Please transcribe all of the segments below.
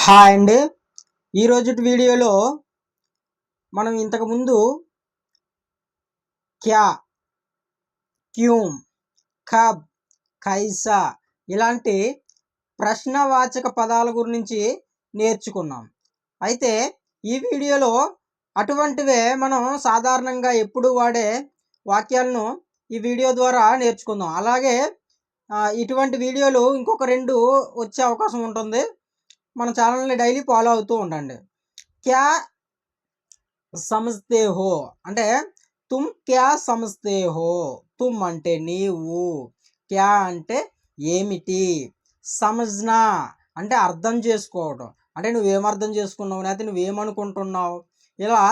Hi అండి. ఈరోజు వీడియోలో మనం ఇంతకుముందు క్యా, క్యూమ్, కబ్, కైసా ఇలాంటి ప్రశ్నవాచక పదాల గురించి నేర్చుకున్నాం. అయితే ఈ వీడియోలో అటువంటివే మనం సాధారణంగా ఎప్పుడు వాడే వాక్యాలను ఈ వీడియో ద్వారా నేర్చుకుందాం. అలాగే ఇటువంటి వీడియోలు ఇంకొక 2 వచ్చే అవకాశం ఉంటుంది. మన ఛానల్ని డైలీ ఫాలో అవుతూ ఉండండి. క్యా సమజ్తే హో అంటే తుమ్ క్యా సమజ్తే హో. తుమ్ అంటే నీవు, క్యా అంటే ఏమిటి, సమజ్నా అంటే అర్థం చేసుకోవడం, అంటే నువ్వేం అర్థం చేసుకున్నావు లేకపోతే నువ్వేమనుకుంటున్నావు ఇలా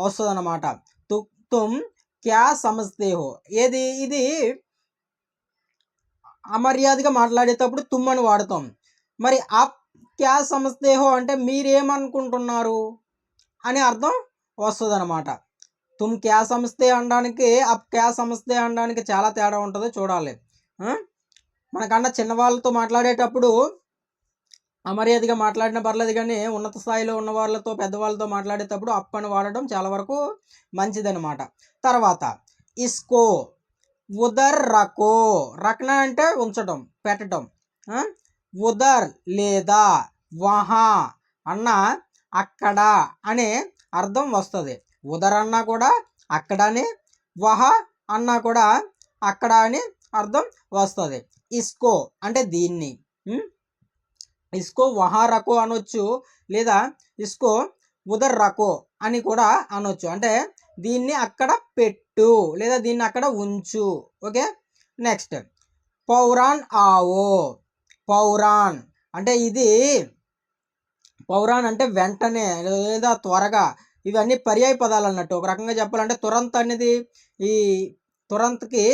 వస్తుంది అన్నమాట. తుమ్ క్యా సమజ్తే హో. ఇది అమర్యాదగా మాట్లాడేటప్పుడు తుమ్ అని వాడతాం. మరి ఆప్ క్యా సమజ్తే హో అంటే మీరేమనుకుంటున్నారు అని అర్థం వస్తుంది అనమాట. తుమ్ క్యా సమజ్తే అనడానికి అప్ క్యా సమజ్తే అనడానికి చాలా తేడా ఉంటుంది, చూడాలి. మనకన్నా చిన్నవాళ్ళతో మాట్లాడేటప్పుడు అమర్యాదగా మాట్లాడిన పర్లేదు, కానీ ఉన్నత స్థాయిలో ఉన్న వాళ్ళతో పెద్దవాళ్ళతో మాట్లాడేటప్పుడు అప్ అని వాడడం చాలా వరకు మంచిదనమాట. తర్వాత ఇస్కో ఉదర్ రకో. రకనా అంటే ఉంచడం, పెట్టడం. ఉదర్ లేదా వహా అన్న అక్కడ అనే అర్థం వస్తుంది. ఉదర్ అన్నా కూడా అక్కడ అని, వహ అన్నా కూడా అక్కడ అని అర్థం వస్తుంది. ఇస్కో అంటే దీన్ని, ఇస్కో వహా రకో అనొచ్చు, లేదా ఇస్కో ఉదర్ రకో అని కూడా అనొచ్చు. అంటే దీన్ని అక్కడ పెట్టు లేదా దీన్ని అక్కడ ఉంచు. Okay, next పౌరాన్ Ao. పౌరాన్ అంటే ఇది, పౌరాన్ అంటే వెంటనే లేదా త్వరగా. ఇవన్నీ పర్యాయ పదాలు అన్నట్టు. ఒక రకంగా చెప్పాలంటే తురంత్ అనేది ఈ తురంత్కి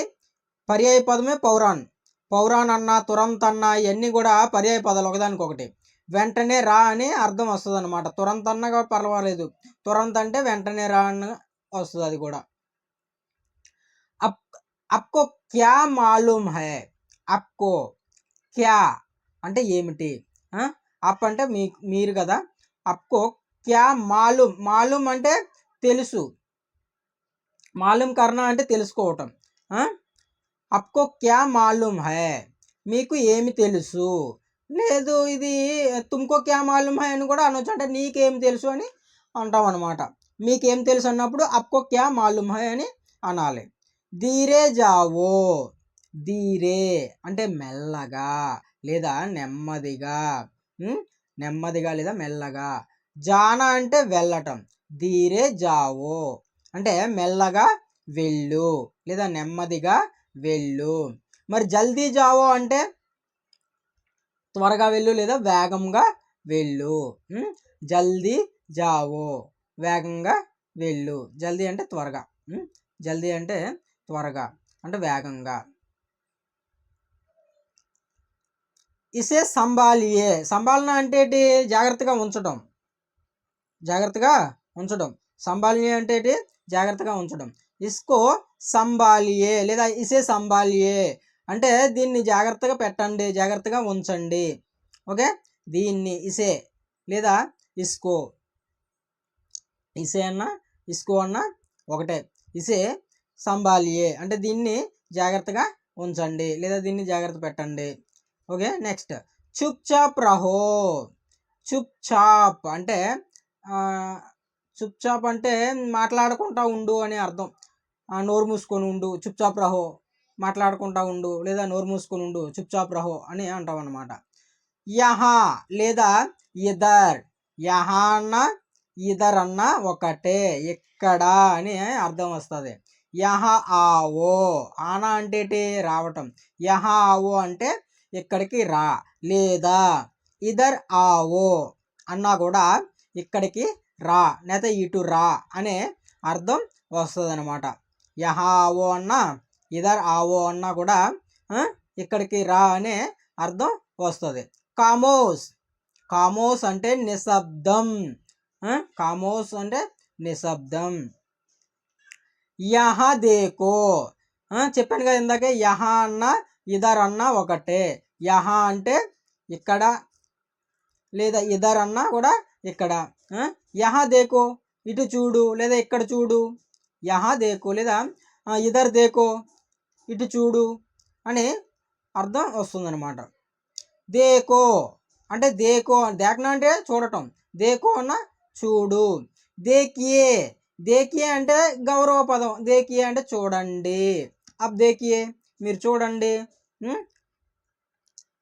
పర్యాయ పదమే పౌరాన్. పౌరాన్ అన్న, తురంత్ అన్న ఇవన్నీ కూడా పర్యాయ పదాలు ఒకదానికొకటి. వెంటనే రా అని అర్థం వస్తుంది అనమాట. తురంత్ అన్న కూడా పర్వాలేదు, తురంత్ అంటే వెంటనే రా అని వస్తుంది అది కూడా. అప్కో క్యా మాలూమ్ హై. అప్కో క్యా అంటే ఏమిటి, అప్ అంటే మీరు కదా. అప్కో క్యా మాలూమ్. మాలూమ్ అంటే తెలుసు, మాలూమ్ కర్నా అంటే తెలుసుకోవటం. అప్కో క్యా మాలూమ్ హై మీకు ఏమి తెలుసు. లేదు ఇది తుమ్కో క్యా మాలూమ్ హై అని కూడా అనొచ్చు, అంటే నీకేం తెలుసు అని అంటాం అనమాట. మీకేం తెలుసు అన్నప్పుడు అప్కో క్యా మాలూమ్ హై అని అనాలి. ధీరే జావో. ధీరే అంటే మెల్లగా లేదా నెమ్మదిగా, నెమ్మదిగా లేదా మెల్లగా. జానా అంటే వెళ్ళటం. ధీరే జావో అంటే మెల్లగా వెళ్ళు లేదా నెమ్మదిగా వెళ్ళు. మరి జల్దీ జావో అంటే త్వరగా వెళ్ళు లేదా వేగంగా వెళ్ళు. జల్దీ జావో వేగంగా వెళ్ళు. జల్దీ అంటే త్వరగా, జల్దీ అంటే త్వరగా అంటే వేగంగా. ఇసే సంభాలియే. సంభాలన అంటే ఏంటి? జాగ్రత్తగా ఉంచడం, జాగ్రత్తగా ఉంచడం. సంభాలియే అంటే ఏంటి? జాగ్రత్తగా ఉంచడం. ఇస్కో సంభాలియే లేదా ఇసే సంభాలియే అంటే దీన్ని జాగ్రత్తగా పెట్టండి, జాగ్రత్తగా ఉంచండి. ఓకే, దీన్ని ఇసే లేదా ఇస్కో. ఇసే అన్న ఇస్కో అన్న ఒకటే. ఇసే సంభాలియే అంటే దీన్ని జాగ్రత్తగా ఉంచండి లేదా దీన్ని జాగ్రత్త పెట్టండి. ఓకే, నెక్స్ట్ చుప్ చాప్ రహో. చుప్ చాప్ అంటే చుప్ చాప్ అంటే మాట్లాడుకుంటా ఉండు అని అర్థం. నోరు మూసుకొని ఉండు, చుప్ చాప్ రహో. మాట్లాడుకుంటా ఉండు లేదా నోరు మూసుకొని ఉండు, చుప్ చాప్ రహో అని అంటాం అన్నమాట. యహా లేదా ఇదర్. యహా అన్న ఇదర్ అన్న ఒకటే, ఇక్కడ అని అర్థం వస్తుంది. యహా ఆవో. ఆనా అంటే రావటం. యహా ఆవో అంటే ఇక్కడికి రా, లేదా ఇదర్ ఆవో అన్నా కూడా ఇక్కడికి రా లేదా ఇటు రా అనే అర్థం వస్తుంది అనమాట. యహా ఆవో అన్నా ఇదర్ ఆవో అన్నా కూడా ఇక్కడికి రా అనే అర్థం వస్తుంది. కామోస్. కామోస్ అంటే నిశ్శబ్దం. కామోస్ అంటే నిశ్శబ్దం. యహా దేకో. చెప్పాను కదా ఇందాకే, యహా అన్న ఇదర్ అన్న ఒకటే. యహా అంటే ఇక్కడ, లేదా ఇదర్ అన్నా కూడా ఇక్కడ యహా దేకో ఇటు చూడు లేదా ఇక్కడ చూడు, యహా దేకో లేదా ఇదర్ దేకో ఇటు చూడు అని అర్థం వస్తుందన్నమాట. దేకో అంటే దేకో, దేఖనా అంటే చూడటం, దేకో అన్న చూడు. దేకియే, దేకియే అంటే గౌరవ పదం, దేకియే అంటే చూడండి. అబ్ దేకియే మీరు చూడండి,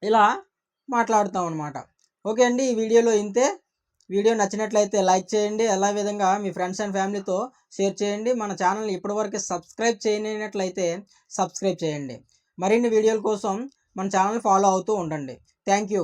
ఇలా మాట్లాడుతాం అనమాట. ఓకే అండి, ఈ వీడియోలో ఇంతే. వీడియో నచ్చినట్లయితే లైక్ చేయండి, అలా విధంగా మీ ఫ్రెండ్స్ అండ్ ఫ్యామిలీతో షేర్ చేయండి. మన ఛానల్ని ఇప్పటివరకు సబ్స్క్రైబ్ చేయనట్లయితే సబ్స్క్రైబ్ చేయండి. మరిన్ని వీడియోల కోసం మన ఛానల్ ఫాలో అవుతూ ఉండండి. Thank you.